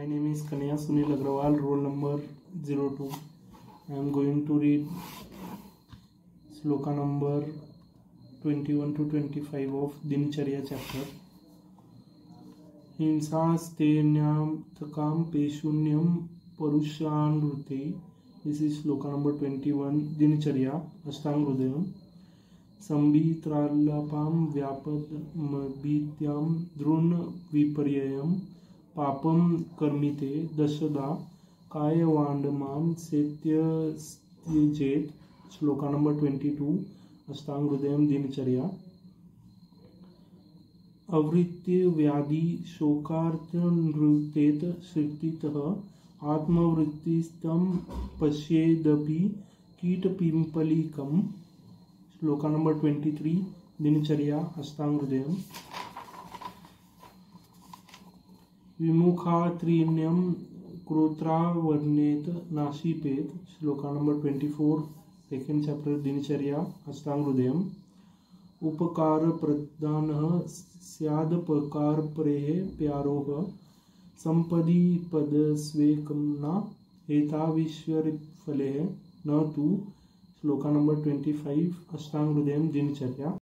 My name is Kanya Sunil Agrawal, roll number 02. I am going to read sloka number 21 to 25 of Dinacharya chapter. Hinsastenyam peshunyam parushanrute. This is sloka number 21, Dinacharya, Ashtanga Hridayam. Sambitralapam vyapadmabhityam drun viparyayam papam karmite dashada kayavandamam setyastyejet. Sloka number 22, Ashtanga Hridayam, Dinacharya. Avritya vyadi shokartha nrutet shrititah atmavrittistam pashyedapi kitapimpalikam. Sloka number 23, Dinacharya, Ashtanga Hridayam. Vimukhatrinyam krotra varnet nashipet. Sloka number 24, second chapter, Dinacharya, Ashtanga Hridayam. Upakara pradhanah syadapakar prehe pyaroha sampadi padasvekamna heta vishwar falehe na tu. Sloka number 25, Ashtanga Hridayam, Dinacharya.